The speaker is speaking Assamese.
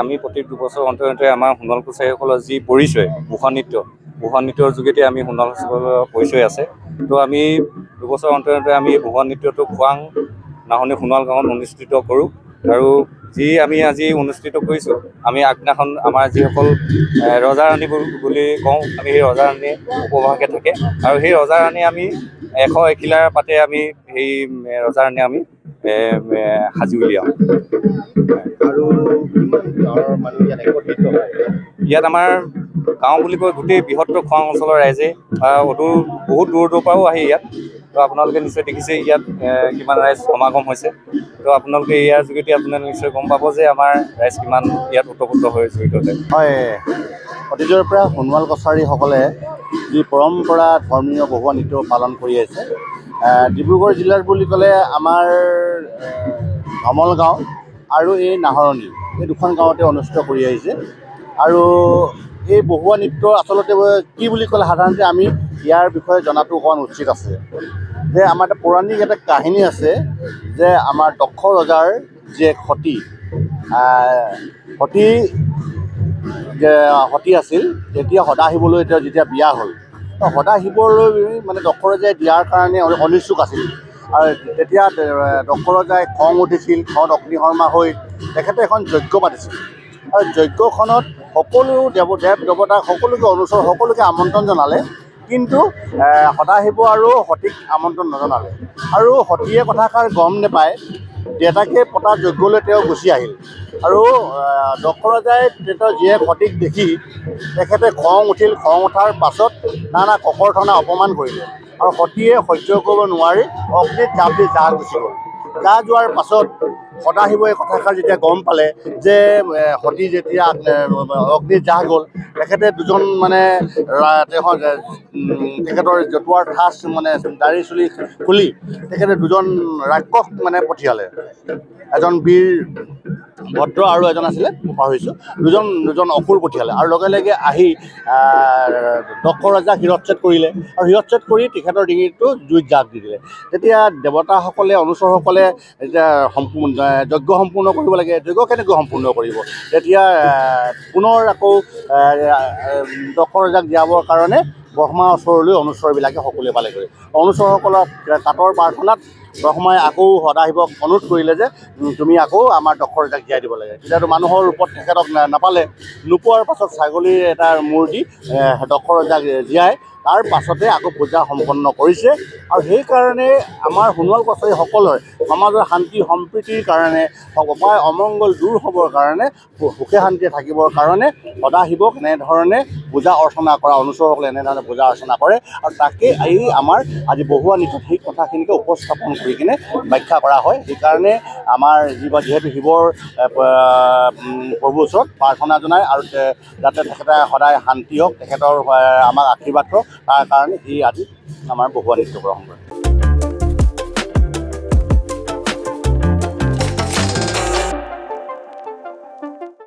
আমি প্ৰতি দুবছৰ অন্তৰে আমাৰ সোণোৱাল কছাৰীসকলৰ যি পৰিচয় বুঢ়া নৃত্যৰ যোগেদি আমি সোণোৱাল কছাৰীসকলৰ পৰিচয় আছে। তো আমি দুবছৰ অন্তৰে আমি বুঢ়া নৃত্যটো খোৱাং নাহনি সোণোৱাল গাঁৱত অনুষ্ঠিত কৰোঁ। আৰু যি আমি আজি অনুষ্ঠিত কৰিছোঁ, আমি আগদিনাখন আমাৰ যিসকল ৰজা ৰাণী বুলি কওঁ, আমি সেই ৰজা ৰাণী উপভাষে থাকে। আৰু সেই ৰজা ৰাণী আমি 100 এখিলাৰ পাতে আমি সেই ৰজা ৰাণী আমি সাজি উলিয়াওঁ। আৰু ইয়াত আমাৰ গাঁও বুলি কয় গোটেই বৃহত্তৰ খোৱাং অঞ্চলৰ ৰাইজে বহুত দূৰ পৰাও আহি ইয়াত। তো আপোনালোকে নিশ্চয় দেখিছে ইয়াত কিমান ৰাইজ সমাগম হৈছে। তো আপোনালোকে ইয়াৰ যোগেদি আপোনালোকে নিশ্চয় গম পাব যে আমাৰ ৰাইজ কিমান ইয়াত ওতপ্ৰোত হৈ জড়িত হৈছে। হয়, অতীজৰ পৰা সোণোৱাল কছাৰীসকলে যি পৰম্পৰা ধৰ্মীয় বহুৱা নৃত্য পালন কৰি আছে। ডিব্ৰুগড় জিলাৰ বুলি ক'লে আমাৰ ধমল গাঁও আৰু এই নাহৰণি, এই দুখন গাঁৱতে অনুষ্ঠিত কৰি আহিছে। আৰু এই বহুৱা নৃত্য আচলতে কি বুলি ক'লে সাধাৰণতে আমি ইয়াৰ বিষয়ে জনাটো অকণমান উচিত আছে। যে আমাৰ এটা পৌৰাণিক এটা কাহিনী আছে যে আমাৰ দক্ষ ৰজাৰ যে সতী আছিল, তেতিয়া সদা আহিবলৈ যেতিয়া বিয়া হ'ল, সদাশিৱলৈ মানে দক্ষৰাজাই দিয়াৰ কাৰণে অনিচ্ছুক আছিল। আৰু তেতিয়া দক্ষৰাজাই খং উঠিছিল, খঙত অগ্নিশৰ্মা হৈ তেখেতে এখন যজ্ঞ পাতিছিল। আৰু যজ্ঞখনত সকলো দেৱ দেৱতাক, সকলোকে অনুচৰ, সকলোকে আমন্ত্ৰণ জনালে, কিন্তু সদাশিৱ আৰু সতীক আমন্ত্ৰণ নজনালে। আৰু সতীয়ে কথাষাৰ গম নাপায়, দেউতাকে পতা যজ্ঞলৈ তেওঁ গুচি আহিল। আৰু দক্ষৰাজাই তেওঁৰ জীয়েক সতীক দেখি তেখেতে খং উঠিল। খং উঠাৰ পাছত নানা ককৰ্থনা অপমান কৰিলে। আৰু সতীয়ে সহ্য কৰিব নোৱাৰি অগ্নিত জাপ দি জাহ গুচি গ'ল। জাহ যোৱাৰ পাছত সদাশিৱই কথাষাৰ যেতিয়া গম পালে যে সতী যেতিয়া অগ্নিত জাহ গ'ল, তেখেতে দুজন মানে তেখেতৰ জতুৱাৰ ঠাঁচ মানে দাড়ি চুলি খুলি তেখেতে দুজন ৰাক্ষস মানে পঠিয়ালে। এজন বীৰ ভদ্ৰ আৰু এজন আছিলে পাহৰিছোঁ, দুজন অসুৰ পঠিয়ালে। আৰু লগে লগে আহি দক্ষৰাজাক শিৰচ্ছেদ কৰিলে। আৰু শিৰচ্ছেদ কৰি তেখেতৰ ডিঙিটো জুইত জাপ দি দিলে। তেতিয়া দেৱতাসকলে, অনুচৰসকলে এতিয়া যজ্ঞ সম্পূৰ্ণ কৰিব লাগে। যজ্ঞ কেনেকৈ সম্পূৰ্ণ কৰিব? তেতিয়া পুনৰ আকৌ দক্ষৰাজাক দিয়াবৰ কাৰণে ব্ৰহ্মাৰ ওচৰলৈ অনুচৰবিলাকে সকলোৱে পালে গৈ। অনুচৰসকলক তাঁতৰ প্ৰাৰ্থনাত ব্ৰহ্মাই আকৌ সদাশিৱক অনুৰোধ কৰিলে যে তুমি আকৌ আমাৰ দক্ষৰাজাক জীয়াই দিব লাগে। তেতিয়াতো মানুহৰ ৰূপত তেখেতক নাপালে। নোপোৱাৰ পাছত ছাগলীৰ এটা মূৰ দি দক্ষৰাজাক জীয়াই তাৰ পাছতে আকৌ পূজা সম্পন্ন কৰিছে। আৰু সেইকাৰণে আমাৰ সোণোৱাল কছাৰীসকলৰ সমাজৰ শান্তি সম্প্ৰীতিৰ কাৰণে, অপায় অমংগল দূৰ হ'বৰ কাৰণে, সুখে শান্তিয়ে থাকিবৰ কাৰণে সদাশিৱক এনেধৰণে পূজা অৰ্চনা কৰা, অনুচৰসকলে এনেধৰণে পূজা অৰ্চনা কৰে। আৰু তাকে এই আমাৰ আজি বহুৱা নৃত্যত সেই কথাখিনিকে উপস্থাপন কৰি কিনে ব্যাখ্যা কৰা হয়। সেইকাৰণে আমাৰ যিহেতু শিৱৰ প্ৰভুৰ ওচৰত প্ৰাৰ্থনা জনায় আৰু যাতে তেখেতে সদায় শান্তি হওক, তেখেতৰ আমাক আশীৰ্বাদ হওক, তাৰ কাৰণে আজি আমাৰ বহুৱা নৃত্য গ্ৰহণ কৰে।